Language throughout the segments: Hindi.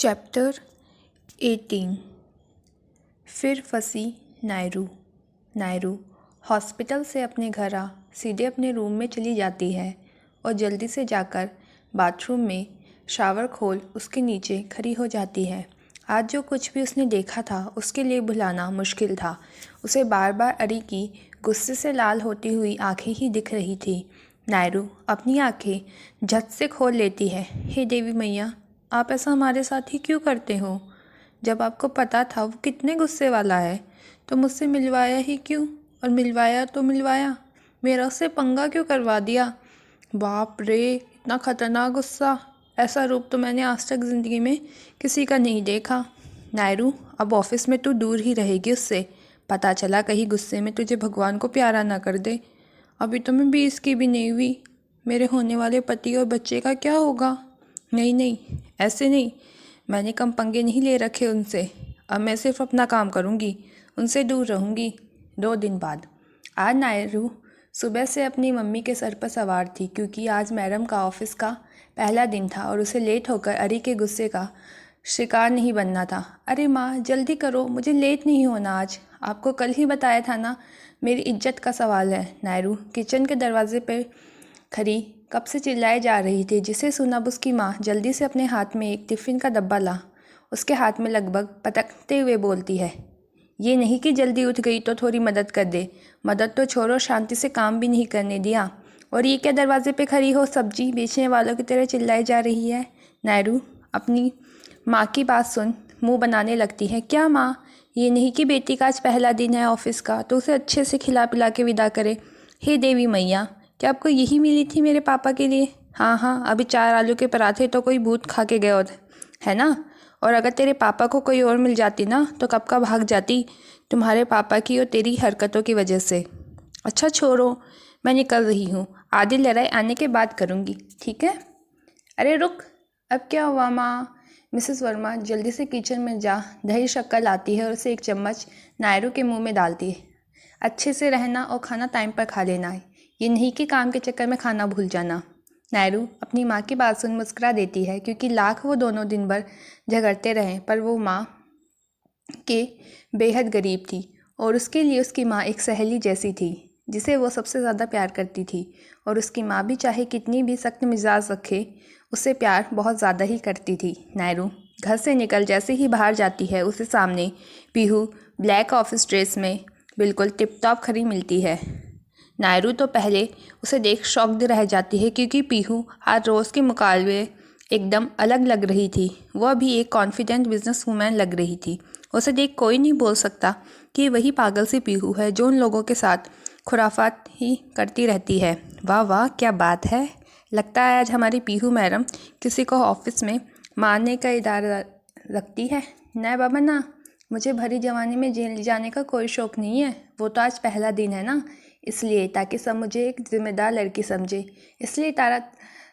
चैप्टर 18। फिर फंसी नायरू। नायरू हॉस्पिटल से अपने घर आ सीधे अपने रूम में चली जाती है और जल्दी से जाकर बाथरूम में शावर खोल उसके नीचे खड़ी हो जाती है। आज जो कुछ भी उसने देखा था उसके लिए भुलाना मुश्किल था। उसे बार बार अरी की गुस्से से लाल होती हुई आंखें ही दिख रही थी। नायरू अपनी आंखें झट से खोल लेती है। हे देवी मैया, आप ऐसा हमारे साथ ही क्यों करते हो? जब आपको पता था वो कितने गुस्से वाला है तो मुझसे मिलवाया ही क्यों? और मिलवाया तो मिलवाया, मेरा उससे पंगा क्यों करवा दिया? बाप रे, इतना खतरनाक गुस्सा! ऐसा रूप तो मैंने आज तक ज़िंदगी में किसी का नहीं देखा। नायरू, अब ऑफिस में तू दूर ही रहेगी उससे। पता चला कहीं गुस्से में तुझे भगवान को प्यारा ना कर दे। अभी तो मैं 20 की भी नहीं हुई। मेरे होने वाले पति और बच्चे का क्या होगा? नहीं नहीं, ऐसे नहीं। मैंने कम पंगे नहीं ले रखे उनसे। अब मैं सिर्फ अपना काम करूँगी, उनसे दूर रहूँगी। 2 दिन बाद आज नायरू सुबह से अपनी मम्मी के सर पर सवार थी, क्योंकि आज मैडम का ऑफिस का पहला दिन था और उसे लेट होकर अरी के गुस्से का शिकार नहीं बनना था। अरे माँ, जल्दी करो, मुझे लेट नहीं होना आज। आपको कल ही बताया था ना, मेरी इज्जत का सवाल है। नायरू किचन के दरवाजे पर खड़ी कब से चिल्लाए जा रही थी, जिसे सुना अब उसकी माँ जल्दी से अपने हाथ में एक टिफ़िन का डब्बा ला उसके हाथ में लगभग पटकते हुए बोलती है, ये नहीं कि जल्दी उठ गई तो थोड़ी मदद कर दे। मदद तो छोड़ो, शांति से काम भी नहीं करने दिया। और ये क्या दरवाजे पे खड़ी हो सब्जी बेचने वालों की तरह चिल्लाई जा रही है? नायरू अपनी माँ की बात सुन मुंह बनाने लगती है। क्या माँ, ये नहीं कि बेटी का आज पहला दिन है ऑफिस का तो उसे अच्छे से खिला पिला के विदा करे? हे देवी मैया, क्या आपको यही मिली थी मेरे पापा के लिए? हाँ हाँ, अभी 4 आलू के पराठे तो कोई भूत खा के गया है ना। और अगर तेरे पापा को कोई और मिल जाती ना तो कब का भाग जाती, तुम्हारे पापा की और तेरी हरकतों की वजह से। अच्छा छोड़ो, मैं निकल रही हूँ, आधी लड़ाई आने के बाद करूँगी, ठीक है? अरे रुक, अब क्या हुआ माँ? मिसेस वर्मा जल्दी से किचन में जा दही शक्कर लाती है और उसे एक चम्मच नायरू के मुंह में डालती है। अच्छे से रहना और खाना टाइम पर खा लेना है, ये नहीं कि काम के चक्कर में खाना भूल जाना। नायरू अपनी माँ की बात सुन मुस्कुरा देती है, क्योंकि लाख वो दोनों दिन भर झगड़ते रहे पर वो माँ के बेहद गरीब थी और उसके लिए उसकी माँ एक सहेली जैसी थी जिसे वो सबसे ज़्यादा प्यार करती थी। और उसकी माँ भी चाहे कितनी भी सख्त मिजाज रखे, उससे प्यार बहुत ज़्यादा ही करती थी। नायरू घर से निकल जैसे ही बाहर जाती है उसे सामने पीहू ब्लैक ऑफिस ड्रेस में बिल्कुल टिप टॉप खड़ी मिलती है। नायरू तो पहले उसे देख शॉक्ड रह जाती है, क्योंकि पीहू आज रोज़ के मुकाबले एकदम अलग लग रही थी। वह भी एक कॉन्फिडेंट बिजनेस वूमैन लग रही थी। उसे देख कोई नहीं बोल सकता कि वही पागल सी पीहू है जो उन लोगों के साथ खुराफात ही करती रहती है। वाह वाह, क्या बात है! लगता है आज हमारी पीहू मैडम किसी को ऑफिस में मारने का इरादा रखती है। ना बाबा ना, मुझे भरी जवानी में जेल जाने का कोई शौक़ नहीं है। वो तो आज पहला दिन है ना, इसलिए ताकि सब मुझे एक जिम्मेदार लड़की समझे, इसलिए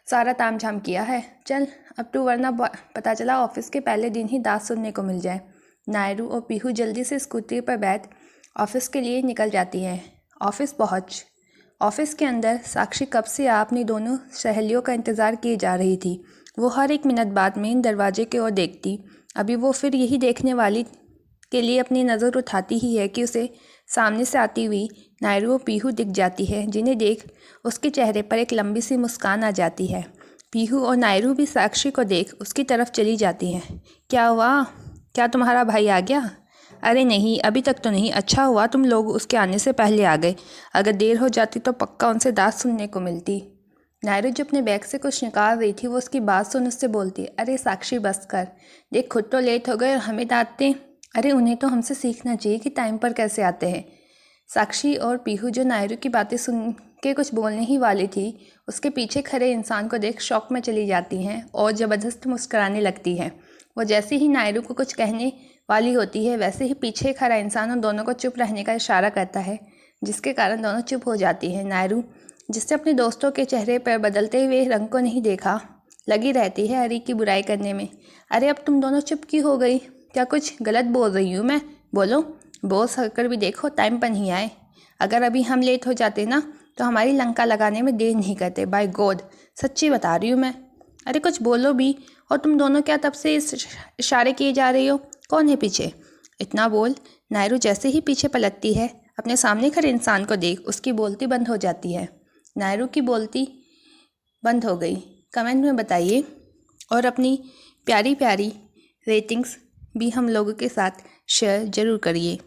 सारा तामझाम किया है। चल अब तू, वरना पता चला ऑफिस के पहले दिन ही दांत सुनने को मिल जाए। नायरू और पीहू जल्दी से स्कूटी पर बैठ ऑफिस के लिए निकल जाती हैं। ऑफिस के अंदर साक्षी कब से अपनी दोनों सहेलियों का इंतज़ार किए जा रही थी। वो हर एक मिनट बाद मेन दरवाजे की ओर देखती। अभी वो फिर यही देखने वाली के लिए अपनी नज़र उठाती ही है कि उसे सामने से आती हुई नायरू और पीहू दिख जाती है, जिन्हें देख उसके चेहरे पर एक लंबी सी मुस्कान आ जाती है। पीहू और नायरू भी साक्षी को देख उसकी तरफ चली जाती हैं। क्या हुआ? क्या तुम्हारा भाई आ गया? अरे नहीं, अभी तक तो नहीं। अच्छा हुआ तुम लोग उसके आने से पहले आ गए, अगर देर हो जाती तो पक्का उनसे दांत सुनने को मिलती। नायरू जो अपने बैग से कुछ निकाल रही थी वो उसकी बात सुन उससे बोलती, अरे साक्षी बस कर, देख खुद तो लेट हो गए और हमें डांटते। अरे उन्हें तो हमसे सीखना चाहिए कि टाइम पर कैसे आते हैं। साक्षी और पीहू जो नायरू की बातें सुन के कुछ बोलने ही वाली थी, उसके पीछे खड़े इंसान को देख शौक में चली जाती हैं और ज़बरदस्त मुस्कुराने लगती हैं। वो जैसे ही नायरू को कुछ कहने वाली होती है वैसे ही पीछे खड़ा इंसान उन दोनों को चुप रहने का इशारा करता है, जिसके कारण दोनों चुप हो जाती हैं। नायरू, जिससे अपने दोस्तों के चेहरे पर बदलते हुए रंग को नहीं देखा, लगी रहती है अरी की बुराई करने में। अरे अब तुम दोनों चुप क्यों हो गई? क्या कुछ गलत बोल रही हूँ मैं? बोलो, बोल सककर भी देखो, टाइम पर नहीं आए। अगर अभी हम लेट हो जाते ना तो हमारी लंका लगाने में देर नहीं करते। बाय गॉड, सच्ची बता रही हूँ मैं। अरे कुछ बोलो भी, और तुम दोनों क्या तब से इस इशारे किए जा रही हो? कौन है पीछे? इतना बोल नायरू जैसे ही पीछे पलटती है, अपने सामने खड़े इंसान को देख उसकी बोलती बंद हो जाती है। नायरू की बोलती बंद हो गई। कमेंट में बताइए और अपनी प्यारी प्यारी रेटिंग्स भी हम लोगों के साथ शेयर ज़रूर करिए।